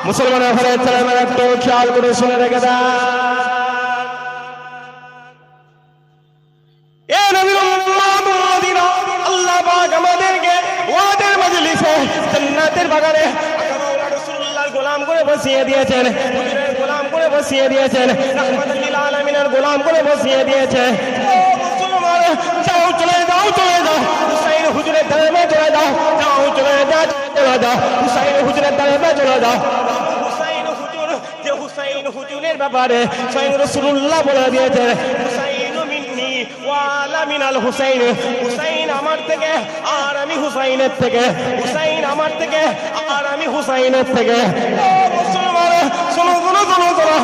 মুসলমানের ঘরে ছেলেমেয়েরা একটু খেয়াল করে শুনে রেখে দেন। এ নবীর উম্মত উম্মতিরা, আল্লাহ পাক আমাদেরকে ওয়াদের মজলিসে জান্নাতের বাগানে রাসূলুল্লাহর গোলাম করে বসিয়ে দিয়েছেন, হুজুরের গোলাম করে বসিয়ে দিয়েছেন, রাহমাতুল লিল আলামিনের গোলাম করে বসিয়ে দিয়েছেন। ও মুসলমান, যাও চলে যাও চলে যাও হুসাইন হুজুরের দরবারে চলে যাও, যাও চলে যাও চলে যাও হুসাইন হুজুরের দরবারে চলে যাও। হুসাইন হুজুর, যে হুসাইন হুজুরের ব্যাপারে স্বয়ং রাসূলুল্লাহ বলে দিয়েছেন, হুসাইন মিন্নি ওয়া আলা মিনাল হুসাইন, হুসাইন আমার থেকে আর আমি হুসাইনের থেকে, হুসাইন আমার থেকে আর আমি হুসাইনের থেকে। ও মুসলমান, শোনো শোনো শোনো শোনো,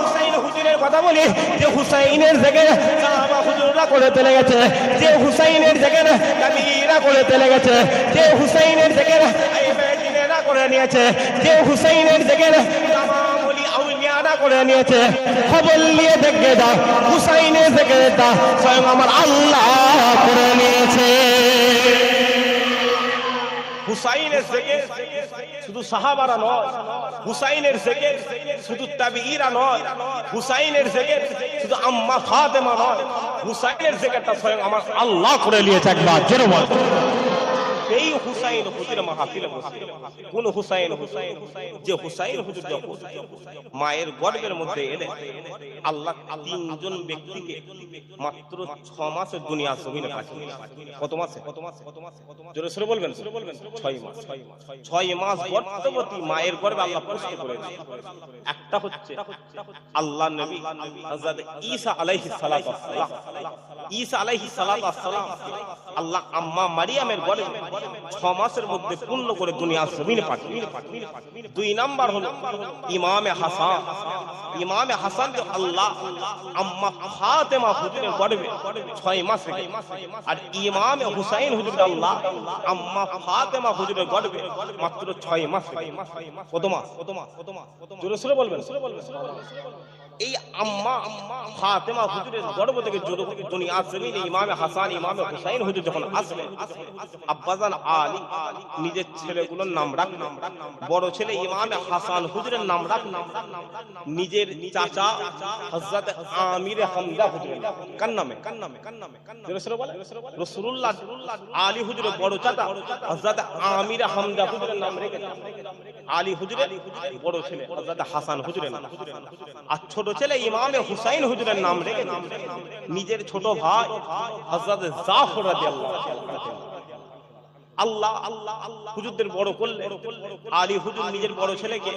হুসাইন হুজুরের কথা বলি, যে হুসাইনের থেকে সাহাবা হুজুররা করে চলে গেছে, যে হুসাইনের থেকে কাবীরা করে চলে গেছে, যে হুসাইনের থেকে আইবাদিনেরা করে নিয়েছে, যে হুসাইনের থেকে তামাম ওলি আউলিয়ারা করে নিয়েছে। খবর নিয়ে দেখে দাও, হুসাইনের থেকে দাও স্বয়ং আমার আল্লাহ করে নিয়েছে। হুসাইনের থেকে শুধু সাহাবারা নয়, হুসাইনের থেকে শুধু তাবিঈরা নয়, হুসাইনের থেকে শুধু আম্মা ফাতেমা নয়, হুসাইনের থেকেটা স্বয়ং আমার আল্লাহ করে নিয়েছে। একবার জোরে বল। এই হুসাইন হুজুর মাহফিলে বসে, কোন হুসাইন? যে হুসাইন হুজুর যখন মায়ের গর্ভের মধ্যে এলেন, আল্লাহ তিনজন ব্যক্তিকে মাত্র 6 মাসের দুনিয়া জমিনে পাঠিয়েছেন। কত মাসে? জোরে সরে বলবেন। 6 মাস। 6 মাস গর্ভবতী মায়ের গর্ভে আল্লাহ পুষ্ট করেছেন। একটা হচ্ছে আল্লাহর নবী হযরত ঈসা আলাইহিস সালাতু ওয়াস সালাম। ঈসা আলাইহিস সালাতু ওয়াস সালাম আল্লাহ আম্মা মারিয়ামের গর্ভে 6 মাসের মধ্যে পূর্ণ করে দুনিয়া জমিনে পাঠিয়েছেন। 2 নাম্বার হলো ইমামে হাসান। ইমামে হাসান কে আল্লাহ আম্মা ফাতেমা হুজুরের গর্ভে 6 মাস রেখে, আর ইমামে হুসাইন হুজুর আল্লাহ আম্মা ফাতেমা হুজুরের গর্ভে মাত্র 6 মাস রেখে। কত মাস? জোরে সরে বলবেন। এই আম্মা ফাতেমা হুজুরের গর্ভ থেকে দুনিয়া জমিনে ইমামে হাসান ইমামে হুসাইন হুজুর যখন আসলেন, আব্বাজান আলী নিজের ছেলেগুলোর নাম রাখলেন। বড় ছেলে ইমামে হাসান হুজুরের নাম রাখলেন, নিজের চাচা হযরত আমির হামজা হুজুরের কার নামে? রাসূলুল্লাহ আলী হুজুরের বড় চাচা হযরত আমির হামজা হুজুরের নাম রেখেছেন। আলী হুজুরের বড় ছেলে হযরত হাসান হুজুরের নাম, আর ছোট ছেলে ইমামে হুসাইন হুজুরের নাম রেখেছেন নিজের ছোট ভাই হযরত জাফর রাদিয়াল্লাহু তাআলা। আল্লাহ হুজুরদের বড় করলেন। আলী হুজুর নিজের বড় ছেলেকে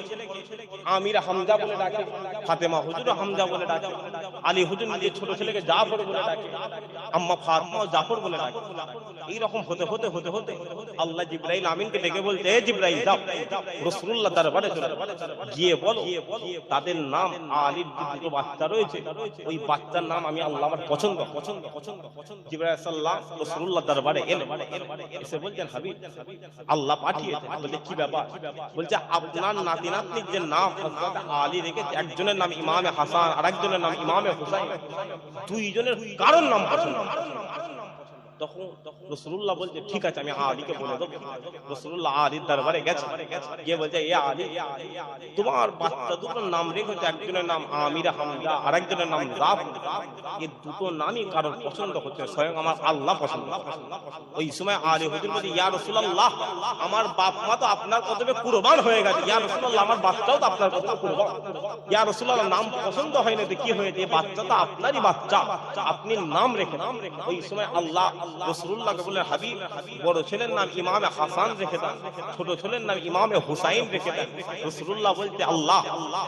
আমির হামজা বলে ডাকে, ফাতেমা হুজুর হামজা বলে ডাকে, আলী হুজুর নিজের ছোট ছেলেকে জাফর বলে ডাকে, আম্মা ফাতেমা জাফর বলে ডাকে। এই রকম হতে হতে হতে হতে আল্লাহ জিবরাইল আমিনকে ডেকে বলতে, হে জিবরাইল যাও রাসূলুল্লাহ দরবারে চলো, গিয়ে বলো তাদের নাম আলীর যে দুটো বাচ্চা রয়েছে ওই বাচ্চার নাম আমি আল্লাহ আমার পছন্দ। জিবরাইল সাল্লাল্লাহু আলাইহি রাসূলুল্লাহ দরবারে এলেন, এসে বলছেন হাবিব আল্লাহ পাঠিয়েছে। বলে কি ব্যাপার? বলছে আপনার নাতি নাতনির যে নাম হযরত আলী রেখেছে, একজনের নাম ইমামে হাসান আর একজনের নাম ইমামে হুসাইন, দুইজনের কারোর নাম পছন্দ। তখন রাসূলুল্লাহ বলছে ঠিক আছে আমি আলীকে বলে দেব। রাসূলুল্লাহ আলীর দরবারে গেছে, গিয়ে বলছে এ আলী তোমার বাচ্চা দুটোর নাম রেখেছে, একজনের নাম আমির হামজা আর একজনের নাম জাফর, এই দুটো নামই কারোর পছন্দ হচ্ছে, স্বয়ং আমার আল্লাহ পছন্দ। ওই সময় আলী হুজুর বলে ইয়া রাসূলুল্লাহ আমার বাপ মা তো আপনার কদমে কুরবান হয়ে গেছে, ইয়া রাসূলুল্লাহ আমার বাচ্চাও তো আপনার কদমে কুরবান। ইয়া রাসূলুল্লাহ নাম পছন্দ হয়নি তো কি হয়েছে, বাচ্চা তো আপনারই বাচ্চা, আপনি নাম রেখে। ওই সময় আল্লাহ রাসূলুল্লাহকে বললেন হাবিব বড় ছেলের নাম ইমামে হাসান রেখে দেন, ছোট ছেলের নাম ইমামে হুসাইন রেখে দেন। রাসূলুল্লাহ বলতে আল্লাহ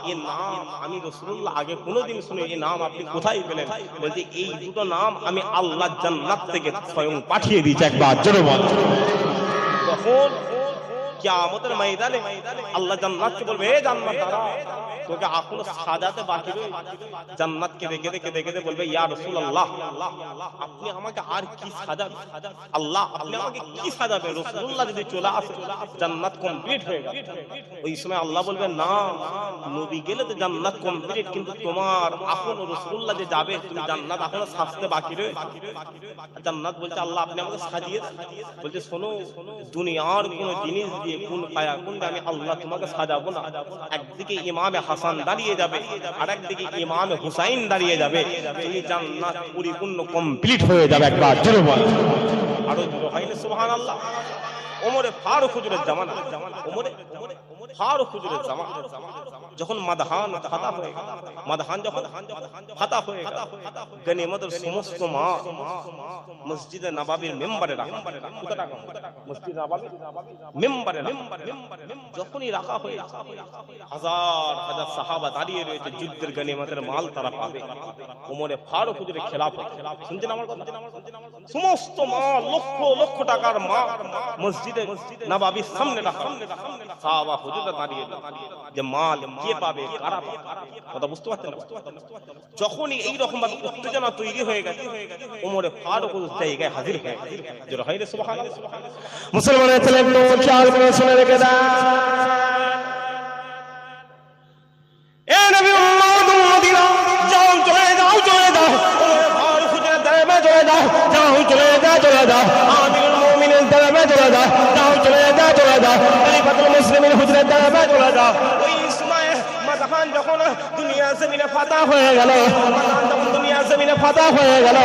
এই নাম আমি রাসূলুল্লাহ আগে কোনোদিন শুনি, এই নাম আপনি কোথায় পেলেন? বলতে এই দুটো নাম আমি আল্লাহ জান্নাত থেকে স্বয়ং পাঠিয়ে দিয়েছি। একবার জোরে বল। তখন কিয়ামতের ময়দানে আল্লাহ জান্নাতকে বলবে হে জান্নাত দাঁড়াও, তোকে এখনো সাজাতে বাকি রয়েছে। জান্নাতকে দেখে দেখে দেখে দেখে বলবে ইয়া রাসূলুল্লাহ আপনি আমাকে আর কি সাজাবেন? আল্লাহ আপনি আমাকে কি সাজাবেন? রাসূলুল্লাহ যদি চলে আসে জান্নাত কমপ্লিট হয়ে গেল। ওই সময় আল্লাহ বলবে না, নবী গেলে তো জান্নাত কমপ্লিট, কিন্তু তোমার এখনো রাসূলুল্লাহ যে যাবে তুমি জান্নাত এখনো সাজতে বাকি রয়েছে। জান্নাত বলছে আল্লাহ আপনি আমাকে সাজিয়ে দেন। বলছে শোনো দুনিয়ার কোন জিনিস দিয়ে দিয়ে কুন ফায়া কুন, আমি আল্লাহ তোমাকে সাজাবো না। একদিকে ইমামে হাসান দাঁড়িয়ে যাবে, আর একদিকে ইমামে হুসাইন দাঁড়িয়ে যাবে, তুমি জান্নাত পরিপূর্ণ কমপ্লিট হয়ে যাবে। একবার জোরে বল, আরো জোরে হয় না সুবহানাল্লাহ। ওমরে ফারুক হুজুরের জামানা, ওমরে ফারুক হুজুরের জামানা যখন মাদহান ফাতা হয়ে গেল, মাদহান যখন ফাতা হয়ে গেল, গনিমতের সমস্ত মাল মসজিদে নববীর মেম্বারে রাখা, কত টাকা মসজিদ নববীর মেম্বারে যখনই রাখা হয়ে, হাজার হাজার সাহাবা দাঁড়িয়ে রয়েছে, যুদ্ধের গনিমতের মাল তারা পাবে। ওমরে ফারুক হুজুরের খেলাফত, শুনছেন আমার কথা, সমস্ত মাল লক্ষ লক্ষ টাকার মাল মসজিদে নববীর সামনে রাখা, সাহাবা হুজুররা দাঁড়িয়ে যে মাল কে পাবে, কারা পাবে, কথা বুঝতে পারছেন? যখনই এইরকম ভাবে উত্তেজনা তৈরি হয়ে গেছে, ওমরে ফারুক হুজুর জায়গায় হাজির হয়ে গেছে। জোরে হয় না সুবহানাল্লাহ। মুসলমানের ছেলে একটু খেয়াল করে শুনে রেখে দেন, এ নবী উম্মত উম্মতিরা, যাও চলে যাও চলে যাও, ওমরে ফারুক হুজুরের দরবারে চলে যাও, যাও চলে যাও চলে যাও, আমিরুল মুমিনিন দরবারে চলে যাও, যাও চলে যাও চলে যাও, খলিফাতুল মুসলিমিন হুজুরের দরবারে চলে যাও। ওই সময় মাদহান যখন দুনিয়া জমিনে ফাতা হয়ে গেল, মাদহান যখন দুনিয়া জমিনে ফাতা হয়ে গেল,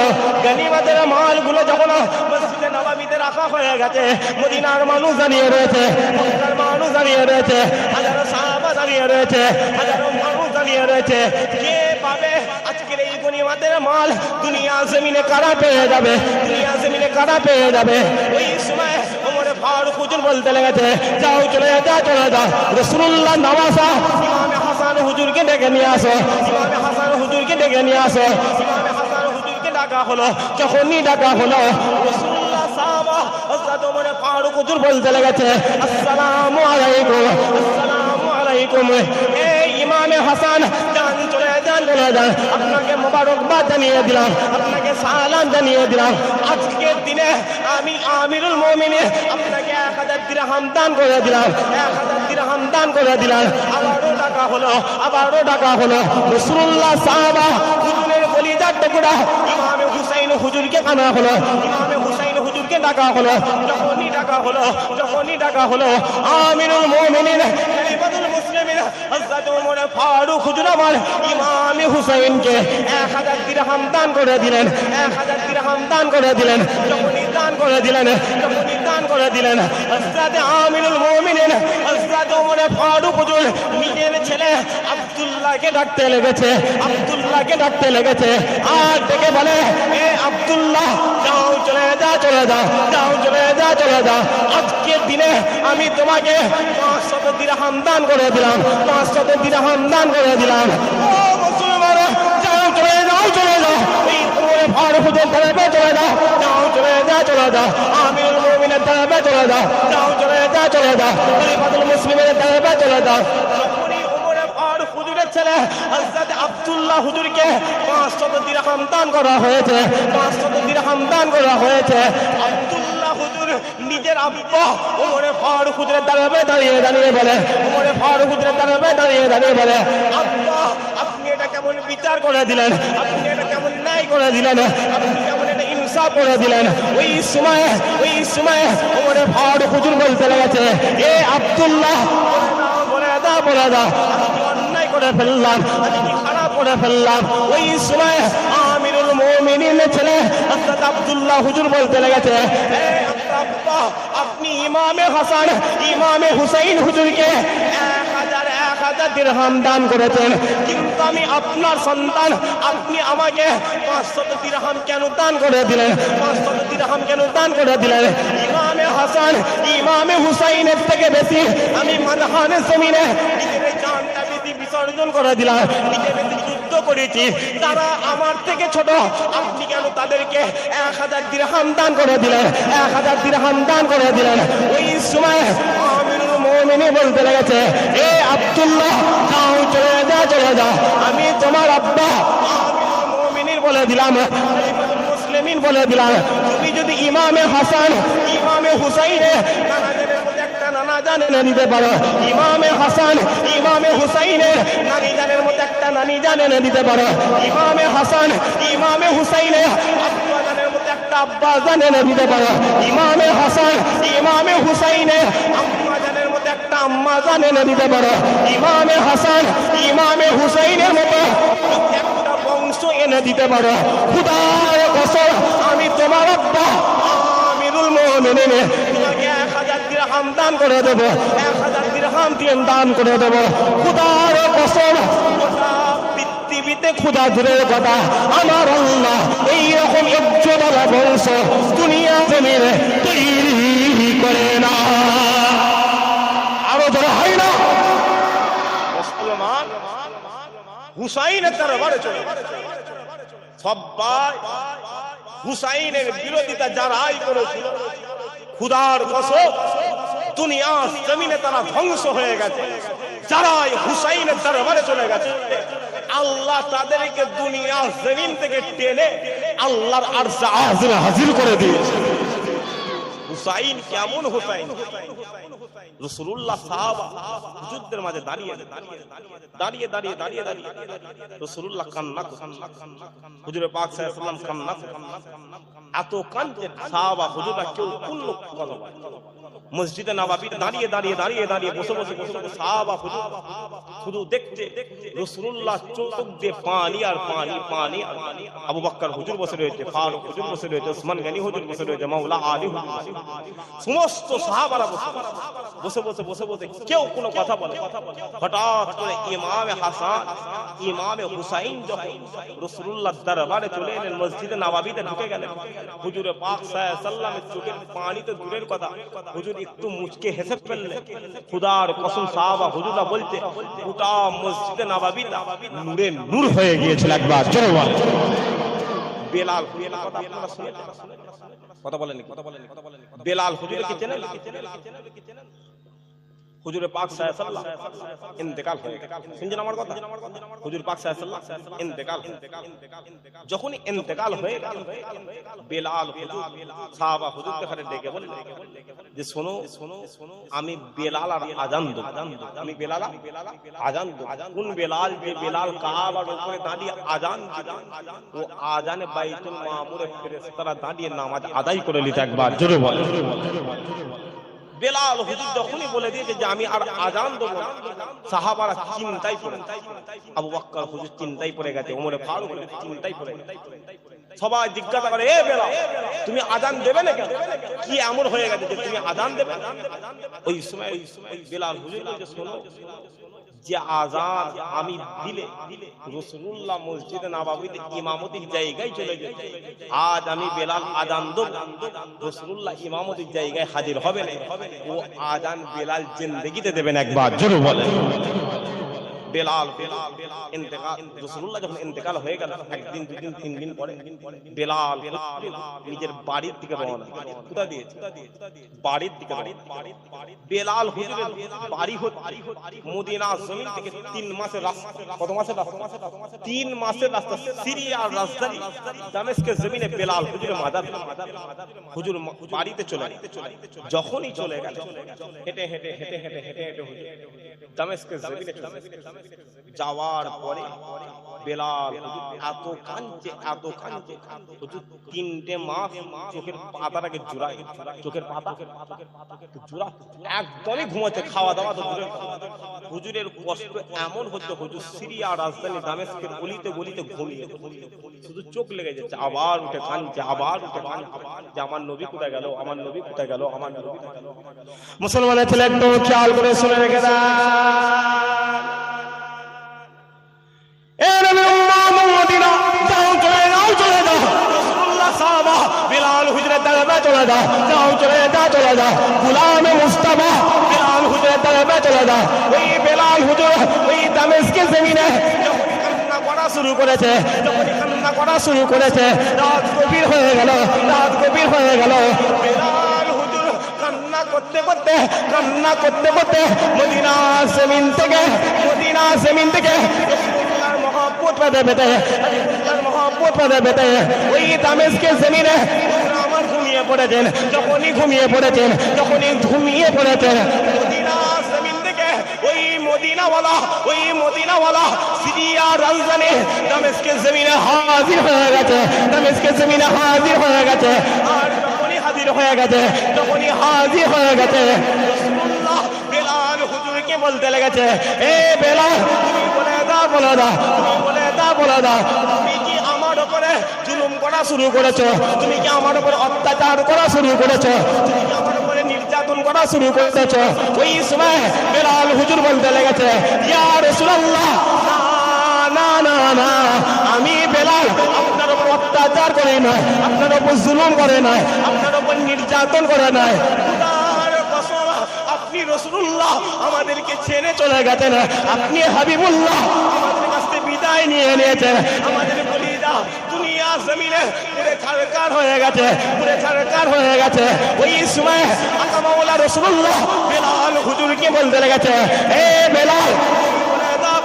গনিমতের মালগুলো যখন মসজিদে নববীতে রাখা হয়ে গেছে, মদিনার মানুষ দাঁড়িয়ে রয়েছে, মক্কার মানুষ দাঁড়িয়ে রয়েছে, হাজারো সাহাবা দাঁড়িয়ে রয়েছে, হাজারো মানুষ দাঁড়িয়ে রয়েছে, কে পাবে আজকের এই গনিমতের মাল? দুনিয়া জমিনে কারা পেয়ে যাবে, দুনিয়া জমিনে কারা পেয়ে যাবে? ওই সময় ওমরে ফারুক হুজুর বলতে লেগেছে, যাও চলে যাও চলে যাও, রাসূলুল্লাহ নওয়াজা ইমামে হাসান হুজুরকে ডেকে নিয়ে আসো, ইমামে হাসান হুজুরকে ডেকে নিয়ে আসো। ইমামে হাসান হুজুরকে ডাকা হলো, যখনই ডাকা হলো, রাসূলুল্লাহ সাহাবা হযরত ওমরে ফারুক হুজুর বলতে লেগেছে, আসসালামু আলাইকুম, আসসালামু আলাইকুম। এই ইমামে হাসান, যান চলে যান চলে যান, আপনাকে মোবারকবাদ জানিয়ে দিলাম, আপনাকে সালাম জানিয়ে দিলাম। আজকের দিনে আমি আমিরুল মুমিনিন আপনাকে 1000 দিরহাম দান করে দিলাম, 1000 দিরহাম দান করে দিলাম। আবারও ডাকা হলো, আবারও ডাকা হলো, রাসূলুল্লাহ সাহাবা হুজুরের কলিজার টুকরা ইমামে হুসাইন হুজুরকে আনা হলো, ইমামে হুসাইন হুজুরকে ডাকা হলো, যখনই ডাকা হলো, যখনই ডাকা হলো, আমিরুল মুমিনিন খলিফাতুল মুসলিমিন হযরত ওমর ফারুক হুজুর আমার ইমামে হুসাইনকে 1000 দিরহাম দান করে দিলেন, 1000 দিরহাম দান করে দিলেন। যখনই দান করে দিলেন, যখনই দান করে দিলেন, হযরত আমিরুল মুমিনিন হযরত ওমর ফারুক হুজুর নিজের ছেলে আব্দুল্লাহকে ডাকতে লেগেছে, আব্দুল্লাহকে ডাকতে লেগেছে, আর ডেকে বলে, এ আব্দুল্লাহ, যাও চলে যাও চলে যাও, যাও চলে যাও চলে যাও, আজকের দিনে আমি তোমাকে 500 দিরহাম দান করে দিলাম, 500 দিরহাম দান করে দিলাম। ও মুসলমান, যাও চলে যাও চলে যাও, এই ওমর ফারুক হুজুর দরবারে চলে যাও, যাও চলে যাও চলে যাও, আমিরুল মুমিনিনের দরবারে চলে যাও, যাও চলে যাও চলে যাও, খলিফাতুল মুসলিমিনের দরবারে চলে যাও। যখনই ওমর ফারুক হুজুরের ছেলে হযরত আব্দুল্লাহ হুজুরকে 500 দিরহাম দান করা হয়েছে, 500 দিরহাম দান করা হয়েছে, আব্দুল্লাহ হুজুর নিজের আব্বা ওমর ফারুক হুজুরের দরবারে দাঁড়িয়ে দাঁড়িয়ে বলে, ওমর ফারুক হুজুরের দরবারে দাঁড়িয়ে দাঁড়িয়ে বলে, আব্বা, আপনি এটা কেমন বিচার করে দিলেন, আপনি এটা কেমন ন্যায় করে দিলেন, আপনি কেমন এটা ইনসাফ করে দিলেন? ওই সময় ওমর ফারুক হুজুর বলতে লেগেছে, এ আব্দুল্লাহ, বলে দাও বলে দাও, আমি অন্যায় করে ফেললাম, আমি কি খারাপ করে ফেললাম? ওই সময় আমিরুল মুমিনিনের ছেলে হযরত আব্দুল্লাহ হুজুর বলতে লেগেছে, এ আব্বা, আপনি ইমামে হাসান ইমামে হুসাইন হুজুরকে 1000 দিরহাম দান করেছেন, কিন্তু আমি আপনার সন্তান, আপনি আমাকে 500 দিরহাম কেন দান করে দিলেন? 500 দিরহাম কেন দান করে দিলেন? ইমামে হাসান ইমামে হুসাইনের থেকে বেশি আমি মাদহানের জমিনে নিজের জানটা বিসর্জন করে দিলাম, নিজের যুদ্ধ করেছি, তারা আমার থেকে ছোট, আপনি কেন তাদেরকে 1000 দিরহাম দান করে দিলেন, 1000 দিরহাম দান করে দিলেন? ওই সময় আমিরুল মুমিনিন বলতে লেগেছে, এ আব্দুল্লাহ, যাও চলে যাও চলে যাও, আমি তোমার আব্বা আমিরুল মুমিনিন বলে দিলাম, খলিফাতুল মুসলিমিন বলে দিলাম, তুমি যদি ইমামে হাসান ইমামে হুসাইনের নানাজানের মধ্যে একটা নানাজান এনে দিতে পারো, ইমামে হাসান ইমামে হুসাইনের নানিজানের মধ্যে একটা নানিজান এনে দিতে পারো, ইমামে হাসান ইমামে হুসাইনের আব্বাজানের মধ্যে একটা আব্বাজান এনে দিতে পারো, ইমামে হাসান ইমামে হুসাইনের আম্মাজানের আম্মা জান এনে দিতে পারো, ইমামে হাসান ইমামে হুসাইনের মতো একটা বংশ এনে দিতে পারো, খোদার কসম আমি তোমার আব্বা আমিরুল মুমিনিন তোমাকে 1000 দিরহাম দান করে দেব, 1000 দিরহাম দিয়ে দান করে দেব। খোদার কসম পৃথিবীতে খোদা দূরের কথা, আমার আল্লাহ এইরকম ইজ্জতওয়ালা বংশ দুনিয়া জমিনে তৈরি করে না। আরো ধরা হয় না মুসলমান হুসাইনের দরবারে চলে সবাই হুসাইনের বিরোধিতা যারাই করেছিল খোদার কসম দুনিয়া জমিনে তারা ধ্বংস হয়ে গেছে। যারাই হুসাইনের দরবারে চলে গেছে আল্লাহ তাদেরকে দুনিয়া জমিন থেকে টেনে আল্লাহর আরশে আজিমে হাজির করে দিয়েছে। হুসাইন কেমন হুসাইন? রাসূলুল্লাহ সাহাবা হুজুরদের মাঝে দাঁড়িয়ে রাসূলুল্লাহ কান্না করছেন, হুজুরে পাক সাল্লাল্লাহু আলাইহি ওয়াসাল্লাম কান্না করছেন। এত কাঁদতেন সাহাবা হুজুররা, কেউ কোন লোক কথা বলে মসজিদে নববীতে দাঁড়িয়ে বসে সাহাবা হুজুর শুধু দেখতে রাসূলুল্লাহ চোখ দিয়ে পানি আর পানি। আবু বকর হুজুর বসে রয়েছে, ফারুক হুজুর বসে রয়েছে, ওসমান গনি হুজুর বসে রয়েছে, মাওলা আলী হুজুর বসে রয়েছে, সমস্ত সাহাবারা বসে কেউ কোনো কথা বলে। হঠাৎ করে ইমামে হাসান ইমামে হুসাইন যখন রাসূলুল্লাহর দরবারে চলে এলেন, মসজিদে নববীতে ঢুকে গেলেন, হুজুরে পাক সাল্লাল্লাহু আলাইহি ওয়াসাল্লামের চোখের পানি তো দূরের কথা, হুজুর একটু মুচকে হেসে ফেললেন। খোদার কসম সাহাবা হুজুররা বলতে গোটা মসজিদে নববীতে নূরে নূর হয়ে গিয়েছিল। একবার জোরে বল বেলাল কথা আপনারা শুনেছেন? কথা বলেন বেলাল হুজুরকে চেনেন? হুজুরে পাক সাল্লাল্লাহু আলাইহি ওয়াসাল্লাম ইন্তেকাল হয়ে গেল। শুনছেন আমার কথা? হুজুর পাক সাল্লাল্লাহু আলাইহি ওয়াসাল্লাম ইন্তেকাল যখন ইন্তেকাল হয়ে গেল, বেলাল হুজুর সাহাবা হুজুরকে খালি ডেকে বললেন যে শোনো আমি বেলাল আর আজান দেব, আমি বেলাল আজান দেব। কোন বেলাল? যে বেলাল কাবার উপরে দাঁড়িয়ে আজান দিত, ও আজানে বাইতুল মামুরে ফেরেশতারা দাঁড়িয়ে নামাজ আদায় করে নিত। একবার জোরে বল। বেলাল হুজুর যখনই বলে দিয়েছে যে আমি আর আজান দেব না, সাহাবারা চিন্তায় পড়ে, আবু বকর হুজুর চিন্তায় পড়ে গেছে, ওমর ফারুক চিন্তায় পড়ে গেছে। সবাই জিজ্ঞাসা করে, এ বেলাল তুমি আজান দেবে না কেন? কি এমন হয়ে গেছে যে তুমি আজান দেবে? ওই সময় বেলাল হুজুর বলছে, শোনো যে আজান আমি দিলে রাসূলুল্লাহ মসজিদে নববীতে ইমামতির জায়গায় চলে যেত, আজ আমি বেলাল আজান দেব, রাসূলুল্লাহ ইমামতির জায়গায় হাজির হবে না, ও আজান বেলাল জিন্দেগিতে দেবেন। একবার জোরে বলেন। বেলাল ইন্তেকাল, রাসূলুল্লাহ যখন ইন্তেকাল হয়ে গেল, একদিন দুদিন তিন দিন পরে বেলাল নিজের বাড়ির দিকে রওনা। কোথায় দিয়েছে? বাড়ির দিকে। বেলাল হুজুরের বাড়ি হচ্ছে মদিনা জমিন থেকে 3 মাসের রাস্তা। কত মাসের রাস্তা? 3 মাসের রাস্তা। সিরিয়ার রাজধানী দামেস্কের জমিনে বেলাল হুজুরের মাজার। হুজুর বাড়িতে চলে যখনই চলে গেল, হেঁটে হুজুর দামেস্কের জমিনে যাওয়ার পরে বেলাল হুজুর এত কাঁদছে হুজুর 3টে মাস চোখের পাতাটাকে জোড়ায়, চোখের পাতা জোড়া, একদমই ঘুমাচ্ছে, খাওয়া দাওয়া তো দূরের কথা। হুজুরের কষ্ট এমন হচ্ছে, হুজুর সিরিয়া রাজধানী দামেস্কের গলিতে ঘুমিয়ে শুধু চোখ লেগে যাচ্ছে, আবার উঠে কাঁদছে যে আমার নবী কোথায় গেল, আমার নবী কোথায় গেল, আমার নবী কোথায় গেল। মুসলমানের ছেলে একদম খেয়াল করে শুনে রেখে দেন, বেলাল হুজুরের দরবারে চলে যাও, চলে যাও, গোলামে মুস্তাফা বেলাল হুজুরের দরবারে চলে যাও। ওই বেলাল হুজুর ওই দামেস্কের জমিনে যখন কান্না করা শুরু করেছে, রাত গভীর হয়ে গেল। বেলাল হুজুর কান্না করতে করতে মদিনা জমিন থেকে মহব্বত পেতে ওই দামেস্কের জমিনে আমার ঘুমিয়ে পড়েছেন। যখনই ঘুমিয়ে পড়েছেন মদিনা জমিন থেকে ওই মদিনাওয়ালা সিরিয়ার রাজধানী দামেস্কের জমিনে হাজির হয়ে গেছে। আর যখনই হাজির হয়ে গেছে রাসূলুল্লাহ বেলাল হুজুরকে বলতে লেগেছে, এ বেলাল তুমি বলে দাও, বলে দাও, তুমি বলে দাও, বলে দাও, তুমি কি আমার উপরে জুলুম করা শুরু করেছো? তুমি কি আমার উপরে অত্যাচার করা শুরু করেছো? তুমি কি আমার উপরে নির্যাতন করা শুরু করেছো? ওই সময় বেলাল হুজুর বলতে লেগেছে, ইয়া রাসূলুল্লাহ, না না না, আমি বেলাল আপনার উপর অত্যাচার করি না, আপনার উপর জুলুম করে না, আপনার উপর নির্যাতন করে না। খোদার কসম, আপনি রাসূলুল্লাহ আমাদেরকে ছেড়ে চলে গেছেন, আপনি হাবিবুল্লাহ আমাদের কাছ থেকে বিদায় নিয়ে নিয়েছেন, আমাদের কলিজা দুনিয়া জমিনে পুরো ছারকার হয়ে গেছে, পুরো ছারকার হয়ে গেছে। ওই সময় আকা মাওলা রাসূলুল্লাহ বেলাল হুজুরকে বলতে লেগেছে, এ বেলাল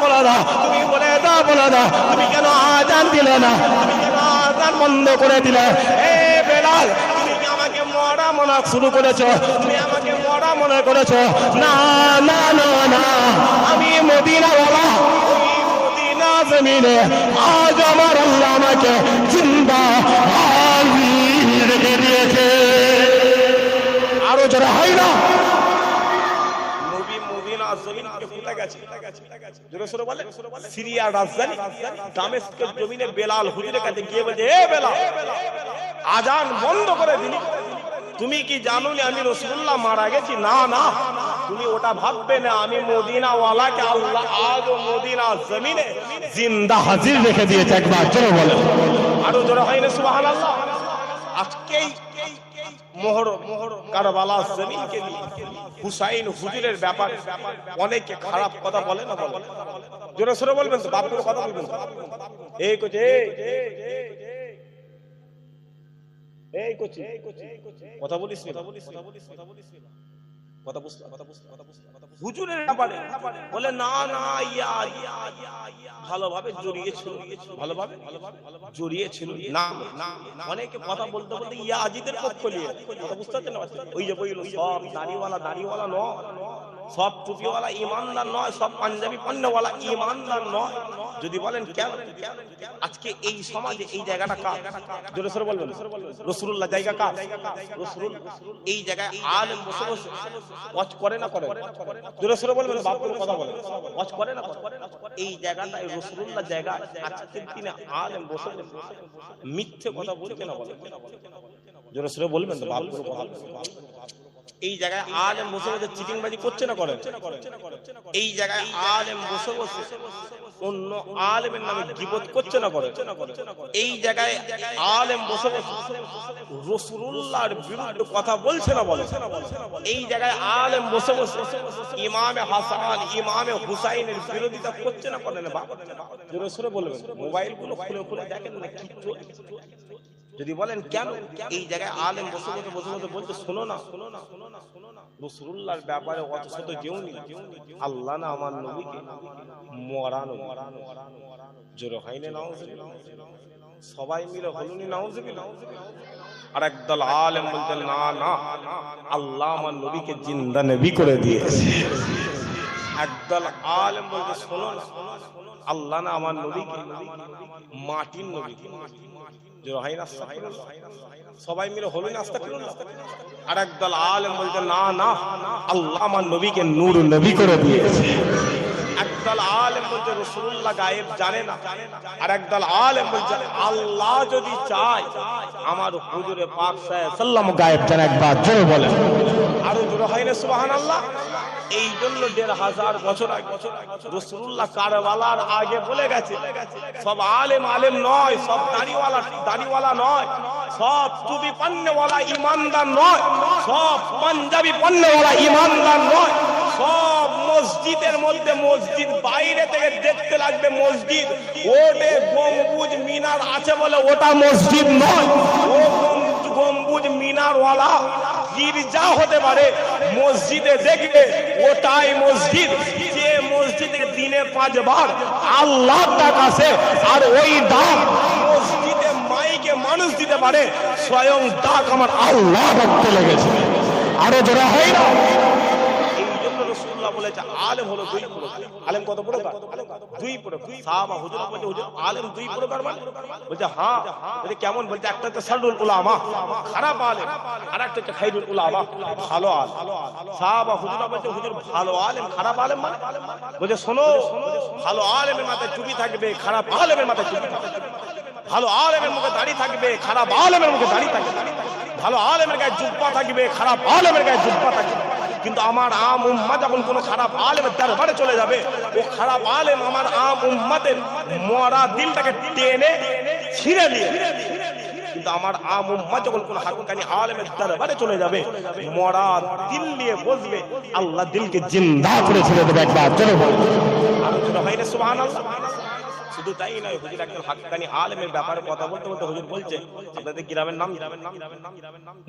বলে দাও, তুমি বলে দাও, বলে দাও, তুমি কেন আযান দিলে না? তুমি কেন আযান বন্ধ করে দিলে? এ বেলাল, তুমি কি আমাকে মরা মনে শুরু করেছো? তুমি আমাকে মরা মনে করেছো? না না না না, আমি মদিনাওয়ালা, ওই মদিনা জমিনে আজ আমার আল্লাহ আমাকে জিন্দা হাজির রেখে দিয়েছে। আরো জোরে হয় না? সিরিয়ার রাজধানী দামেস্কের জমিনে বেলাল হুজুরের কাছে গিয়ে বলছে, এ বেলাল, আজান বন্ধ করে দিলি, তুমি কি জানো না আমি রাসূলুল্লাহ মারা গেছি? না না, তুমি ওটা ভাববে না, আমি মদিনাওয়ালাকে আল্লাহ আজ মদিনা জমিনে জিন্দা হাজির রেখে দিয়েছে। একবার জোরে বলেন, আরো জোরে হয় না সুবহানাল্লাহ? আজকেই মোহর কারবালা জমিনকে নিয়ে হুসাইন হুজুরের ব্যাপারে অনেকে খারাপ কথা বলে না, বলে জোরে সোরে বলবেন তো, বাপুর কথা বলবেন তো। এই কোচে, এই কোচে কথা বলিস, কথা বুঝতে হুজুরের ব্যাপারে বলে না না, ভালোভাবে জড়িয়েছিল, ভালোভাবে জড়িয়েছিল না। অনেকে কথা বলতে বলতে ইয়াজিদের পক্ষ নিয়ে কথা বুঝতে পারছেন না? ওই যে বইল সব দাড়িওয়ালা নয়, সব টুপিওয়ালা ইমানদার নয়, সব পাঞ্জাবি পণ্যওয়ালা ইমানদার নয়। যদি বলেন কেন, আজকে এই সমাজে এই জায়গাটা কার? জোরে সোরে বলবেন, রাসূলুল্লাহ জায়গা কার? রাসূল এই জায়গায় আলেম বসে বসে ওয়াজ করে না করে? জোরে সোরে বলবেন, বাপুর কথা বলেন, ওয়াজ করে না করে? এই জায়গাটা রাসূলুল্লাহ জায়গা, আজকের দিনে আলেম বসে বসে মিথ্যে কথা বলছে না বলে? জোরে সোরে বলবেন তো, বাপুর কথা। এই জায়গায় আলেম বসে বসে চিটিংবাজি করছে না করে? এই জায়গায় আলেম বসে বসে অন্য আলেমের নামে গীবত করছে না করে? এই জায়গায় আলেম বসে বসে রাসূলুল্লাহর বিরুদ্ধে কথা বলছে না বলে? এই জায়গায় আলেম বসে বসে ইমামে হাসান, ইমামে হুসাইনের বিরোধিতা করছে না করে? না বাবা, জোরে সোরে বলবেন। মোবাইল গুলো খুলে খুলে দেখেন না কি চলছে। যদি বলেন কেন, এই জায়গায় আলেম বসে বসে বলছে, শোনো না রাসূলুল্লাহর ব্যাপারে অত শত যেওনি, আল্লাহ না আমার নবীকে মরানো। জোরে হয় না নাউজুবিল্লাহ? সবাই মিলে হলুনি নাউজুবিল্লাহ? আর একদল আলেম বলছেন না না, আল্লাহ আমার নবীকে জিন্দা নবী করে দিয়েছে। একদল আলেম বলছে, শোনো না, আল্লাহ না আমার নবীকে মাটির নবী। সবাই মিলে হলো না আস্তাগফিরুল্লাহ। আর একদল আলেম বলছে না না, আল্লাহ আমার নবীকে নূর নবী করে দিয়েছে। একদল আলেম বলছে রাসূলুল্লাহ গায়েব জানে না। আর একদল আলেম বলছে আল্লাহ যদি চায় আমার হুজুরে পাক সাল্লাল্লাহু আলাইহি ওয়াসাল্লাম গায়েব জানে। একবার জোরে বলেন, আরো জোরে হয় না সুবহানাল্লাহ? এই জন্য ১৫০০ বছর আগে রাসূলুল্লাহ কারবালার আগে বলে গেছে, সব আলেম আলেম নয়, সব দাড়িওয়ালা নয়, সব টুপি পণ্যওয়ালা ইমানদার নয়, সব পাঞ্জাবি পণ্যওয়ালা ইমানদার নয়, সব মসজিদের মধ্যে মসজিদ বাইরে থেকে দেখতে লাগবে মসজিদ, ওটে গম্বুজ মিনার আছে বলে ওটা মসজিদ নয়। ও গম্বুজ মিনারওয়ালা গির্জা হতে পারে, মসজিদে দেখবে ওটাই মসজিদ। যে মসজিদে দিনে 5 বার আল্লাহর ডাক আসে, আর ওই ডাক মসজিদে মাইকে মানুষ দিতে পারে, স্বয়ং ডাক আমার আল্লাহ ডাকতে লেগেছে। আরো জোরে হয় না? এই জন্য রাসূলুল্লাহ বলেছে আলেম হলো দুই প্রকার। আলেম কত প্রকার? দুই প্রকার। সাহাবা হুজুর বলছে হুজুর আলেম দুই প্রকার মানে? বলছে হ্যাঁ। বলছে কেমন? বলছে একটা হচ্ছে শাররুল উলামা, খারাপ আলেম, আর একটা হচ্ছে খাইরুল উলামা, ভালো আলেম। সাহাবা হুজুর বলছে হুজুর ভালো আলেম খারাপ আলেম মানে? বলছে শোনো, ভালো আলেমের মাথায় টুপি থাকবে, খারাপ আলেমের মাথায় টুপি থাকবে। ভালো আলেমের মুখে দাড়ি থাকবে, খারাপ আলেমের মুখে দাড়ি থাকবে। ভালো আলেমের গায়ে জুব্বা থাকবে, খারাপ আলেমের গায়ে জুব্বা থাকবে। কিন্তু আমার আম উম্মাহ যখন কোনো খারাপ আলেমের দরবারে চলে যাবে, ও খারাপ আলেম আমার আম উম্মাতের মরা দিলটাকে টেনে ছিঁড়ে দিয়ে, কিন্তু আমার আম উম্মাহ যখন কোনো হাক্কানি আলেমের দরবারে চলে যাবে, মরা দিল নিয়ে বসবে, আল্লাহ দিলকে জিন্দা করে ছেড়ে দেবে। একবার চলো বল আর চলো ভাই রে সুবহানাল্লাহ। শুধু তাই নয়, হুজুর একজন হাক্কানি আলেমের ব্যাপারে কথা বলতে বলতে হুজুর বলছে আপনাদের গ্রামের নাম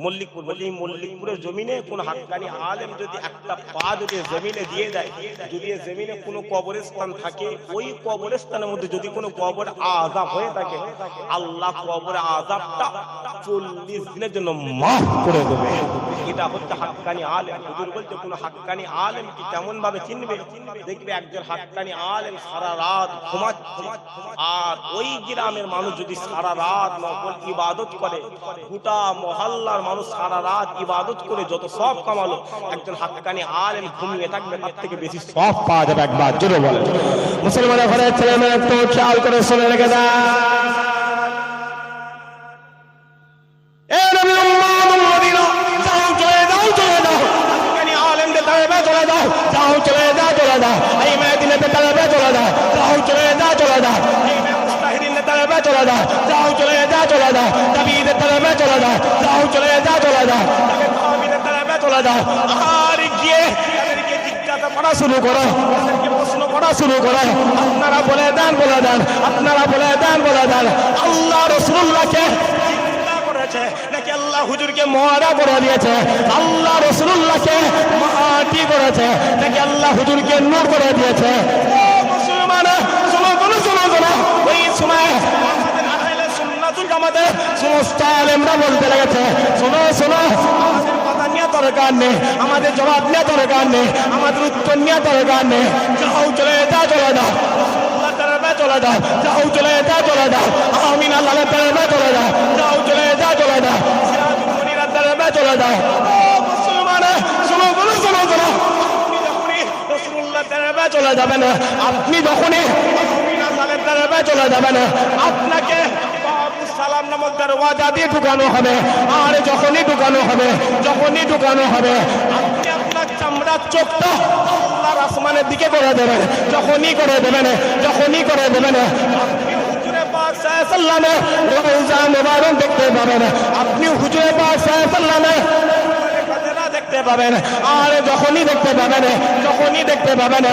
মল্লিকপুর। বলছে এই মল্লিকপুরের জমিনে কোন হাক্কানি আলেম যদি একটা পা যদি জমিনে দিয়ে দেয়, যদি জমিনে কোনো কবরস্থান থাকে, ওই কবরস্থানের মধ্যে যদি কোনো কবর আযাব হয়ে থাকে, আল্লাহ কবর আযাবটা 40 দিনের জন্য মাফ করে দেবে। এটা হচ্ছে হাক্কানি আলেম। হুজুর বলছে কোন হাক্কানি আলেম কি কেমন ভাবে চিনবে? দেখবে একজন হাক্কানি আলেম সারা রাত ঘুমাচ্ছে, আর ওই গ্রামের মানুষ যদি সারা রাত নফল ইবাদত করে, গোটা মহল্লার মানুষ সারা রাত ইবাদত করে যত সওয়াব কামালো, একজন হাক্কানি আলেম ঘুমিয়ে থাকবে তার থেকে বেশি সওয়াব পাওয়া যাবে। একবার জোরে বলেন। মুসলমানের ঘরের ছেলে মেয়ে একটু খেয়াল করে শুনে রেখে দাও। শুরু করো, প্রশ্ন করা শুরু করো, আপনারা বলে দেন, বলে দেন, আপনারা বলে দেন, বলে দেন, আল্লাহ রাসূলুল্লাহকে জিন্দা করেছে নাকি আল্লাহ হুজুরকে মরা করে দিয়েছে? আল্লাহ রাসূলুল্লাহকে মাটি করেছে নাকি আল্লাহ হুজুরকে নূর করে দিয়েছে? ও মুসলমান, শোনো শোনো শোনো শোনো, ওই সময় সুন্নাতুল জামাতের সমস্ত আলেমরা বলতে লেগেছে শোনো শোনো, আমাদের কথা নিয়ে দরকার নেই, আমাদের জবাব নিয়ে দরকার নেই, আমাদের উত্তর নিয়ে দরকার নেই, যাও চলে যাও, চলে যাও আল্লাহ দরবারে চলে যাও, যাও চলে যাও, চলে যাও আমিন আল্লাহর দরবারে চলে যাও, যাও চলে যাও, চলে যাও সিরাজুল মুনিরের দরবারে চলে যাও। ও মুসলমান শোনো শোনো শোনো শোনো, আপনি যখনই রাসূলুল্লাহর দরবারে চলে যাবেন, আপনি যখনই আমিন আল্লাহর দরবারে চলে যাবেন, আপনাকে সালাম নামক দরওয়াজা দিয়ে ঢুকানো হবে। আর যখনই ঢুকানো হবে, যখনই ঢুকানো হবে, আপনি আপনার চামড়ার চোখটা আল্লাহর আসমানের দিকে করে দেবেন। যখনই করে দেবেন, যখনই করে দেবেন, আপনি হুজুরে পাক সাল্লাল্লাহু আলাইহি ওয়াসাল্লামের রওজা মুবারক দেখতে পাবেন। আপনি হুজুরে পাক সাল্লাল্লাহু আলাইহি ওয়াসাল্লামের দেখতে পাবেন। আর যখনই দেখতে পাবেন, যখনই দেখতে পাবেন,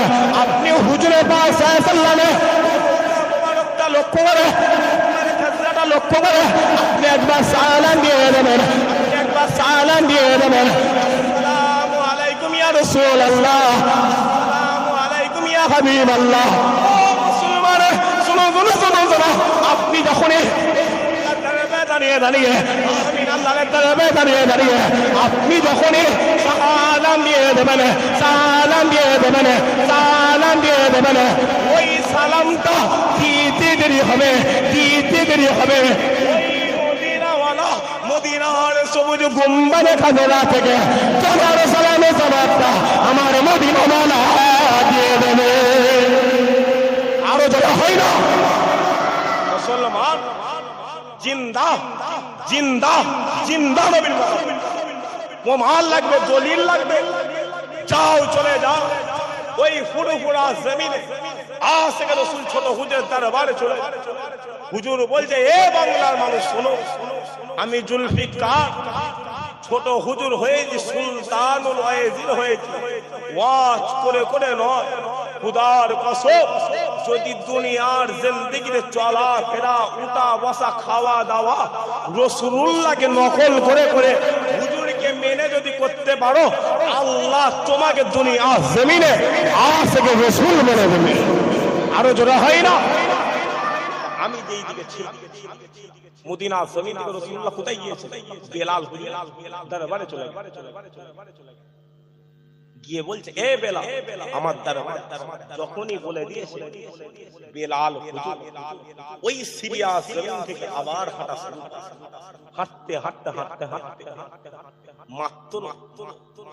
আপনি হুজুরে পাক সাল্লাল্লাহু আলাইহি ওয়াসাল্লামের মুবারকটা লক্ষ্য করে, লক্ষ্য করে আপনি একবার সালাম দিয়ে দেবেন, আপনি একবার সালাম দিয়ে দেবেন। আসসালামু আলাইকুম ইয়া রাসূলুল্লাহ, আসসালামু আলাইকুম ইয়া হাবিবাল্লাহ। ও মুসলমান শুনো শুনো শুনো শুনো, আপনি যখনই দাঁড়িয়ে দাঁড়িয়ে আমিন আল্লাহর দরবারে দাঁড়িয়ে দাঁড়িয়ে আপনি যখনই সালাম দিয়ে দেবেন, সালাম দিয়ে দেবেন, সালাম দিয়ে দেবেন, ওই সালামটা দিতে দেরি হবে, দিতে দেরি হবে। ওই মদিনাওয়ালা মদিনার সবুজ গুম্বাদে খাজরা থেকে তোমার সালামের জবাবটা আমার মদিনাওয়ালা দিয়ে দেবে। আরো যারা হয় না মুসলমান জিন্দা জিন্দা জিন্দা নবীর প্রমাণ লাগবে, দলিল লাগবে, যাও চলে যাও ওই ফুরফুরা জমিনে আশিক রাসূল ছোট হুজুরের দরবারে চলে। হুজুর বলছে এ বাংলার মানুষ শোনো, আমি জুলফিকার ছোট হুজুর হয়েছি, সুলতানুল ওয়াজির হয়েছি, ওয়াজ করে করে নয়, খুদার কসম যদি দুনিয়ার জিন্দেগিতে চলা ফেরা উঠা বসা খাওয়া দাওয়া রাসূলুল্লাহকে নকল করে করে হুজুরকে মেনে যদি করতে পারো, আল্লাহ তোমাকে দুনিয়া জমিনে আশিক রাসূল বলে দেবে। আরো জোরে হয় না? আমি যেই দিকে ছিলাম মদিনা জমিন থেকে রাসূলুল্লাহ কোথায় গিয়েছে? বেলাল দরবারে চলে। গিয়ে বলছে এ বেলাল আমার দরবার। যখনই বলে দিয়েছে বেলাল হুজুর ওই সিরিয়া জমিন থেকে আবার হাঁটা শুরু, হাঁটতে হাঁটতে হাঁটতে হাঁটতে মাত্র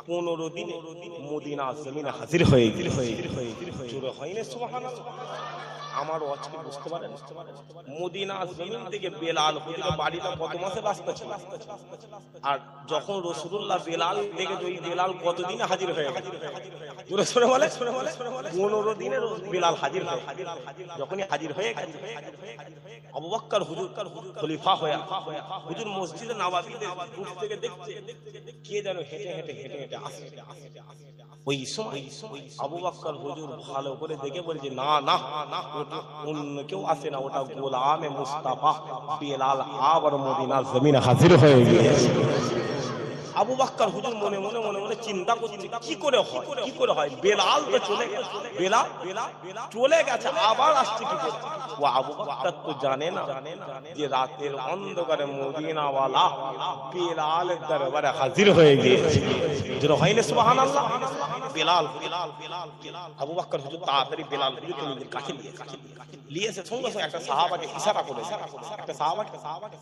15 দিনে মদিনা জমিনে হাজির হয়ে গেল। জোরে হয়নি সুবহানাল্লাহ? আমার আজকে বুঝতে পারেন মদিনা জমিন থেকে বেলাল হুজুরের বাড়িটা কত মাসে রাস্তা ছিল, আর যখন রাসূলুল্লাহ বেলাল থেকে ওই বেলাল কতদিনে হাজির হয়ে গেল? জোরে শুনে বলে 15 দিনে বেলাল হাজির হয়। যখনই হাজির হয়ে গেল আবু বকর হুজুর খলিফা হয়ে হুজুর মসজিদে নববীতে দূর থেকে দেখছে কে যেন হেঁটে হেঁটে হেঁটে হেঁটে আসছে। ওই সময় আবু বকর হুজুর ভালো করে দেখে বলছে না না ওটা অন্য কেউ আসে না, ওটা গোলামে মুস্তাফা বেলাল আবার মদিনা জমিনে হাজির হয়ে গিয়েছে। আবু বকর হুজুর মনে মনে মনে মনে চিন্তা করছে কি করে হয় বেলাল তো চলে গেছে, বেলাল চলে গেছে আবার আসছে কি করে? ও আবু বকর তো জানে না যে রাতের অন্ধকারে মদিনাওয়ালা বেলালের দরবারে হাজির হয়ে গিয়েছে। যেন হয়নি সুবহানাল্লাহ? বেলাল আবু বকর হুজুর তাড়াতাড়ি বেলাল হুজুরকে নিজের কাছে নিয়েছে, সঙ্গে সঙ্গে একটা সাহাবাকে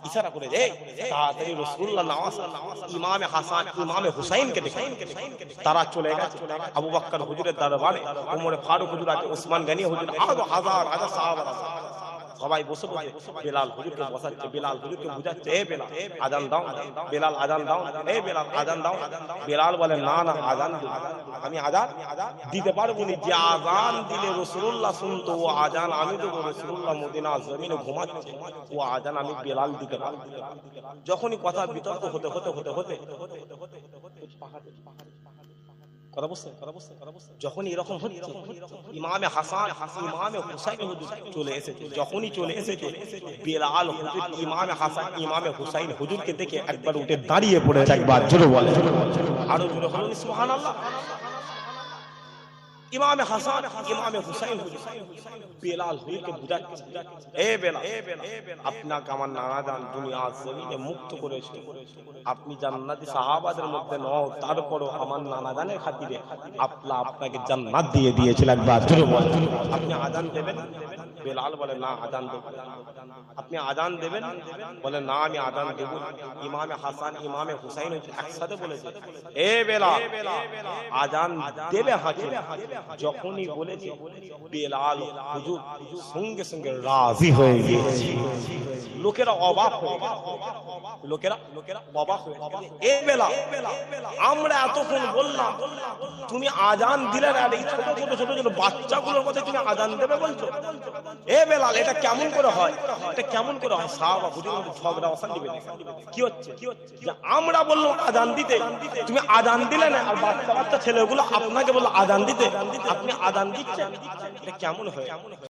ইশারা করে তাড়াতাড়ি রাসূলুল্লাহ নওয়াজ ইমামে হাসান ইমামে হুসাইনকে ডেকে তারা চলে গেছে আবু বকর হুজুরের দরবারে। ওমর ফারুক হুজুর আছে, ওসমান গনি হুজুর, আরো হাজার হাজার সাহাবা সবাই বসে বসে বেলাল হুজুরকে বসাচ্ছে, বেলাল হুজুরকে বুঝাচ্ছে এ বেলাল আজান দাও, বেলাল আজান দাও, এ বেলাল আজান দাও। বেলাল বলে না না আজান আমি আজান দিতে পারবো না, যে আজান দিলে রাসূলুল্লাহ শুনতো ও আজান আমি দেবো। রাসূলুল্লাহ মদিনা জমিনে ঘুমাচ্ছে, ও আজান আমি বেলাল দিতে পারবো। যখনই কথা বিতর্ক হতে হতে হতে হতে যখন এরকম হচ্ছে ইমামে হাসান ইমামে হুসাইন হুজুর চলে এসেছে। যখনই চলে এসেছে বেলাল হুজুর ইমামে হাসান ইমামে হুসাইন হুজুরকে দেখে একবার উঠে দাঁড়িয়ে পড়েছে। একবার জোরে বলে, আরো জোরে বলুন সুবহানাল্লাহ। ইমামে হাসান ইমামে হুসাইন হুজুর বেলাল হুজুরকে বুঝাচ্ছে এ বেলাল আপনাকে আমার নানা জান দুনিয়া জমিনে মুক্ত করেছে, আপনি জান্নাতি সাহাবাদের মধ্যে নও, তারপরও আমার নানা জানের খাতিরে আপনাকে জান্নাত দিয়ে দিয়েছিল। একবার জোরে বলেন আপনি আজান দেবেন? বেলাল বলে না আজান দেব। আপনি আজান দেবেন? বলে না আমি আজান দেব। ইমামে হাসান ইমামে হুসাইন একসাথে বলেছে এ বেলাল আজান দেবে হাকিম। যখনই বলেছে বেলাল হুজুর সঙ্গে সঙ্গে রাজি হয়ে গিয়েছে। লোকেরা অবাক হয়ে গেল, লোকেরা অবাক হয়ে গেল। এ বেলাল আমরা এতক্ষণ বললাম তুমি আজান দিলে না, এই ছোট ছোট ছোট ছোট বাচ্চাগুলোর কথা তুমি আজান দেবে বলছো? এ বেলাল এটা কেমন করে হয়, এটা কেমন করে হয়? সাহাবা হুজুর ঝগড়া অশান্তি বেঁধে কি হচ্ছে যে আমরা বললাম আজান দিতে, তুমি আজান দিলে না, আর বাচ্চা বাচ্চা ছেলেগুলো আপনাকে বললো আজান দিতে, আপনি আজান দিচ্ছেন, এটা কেমন হয়?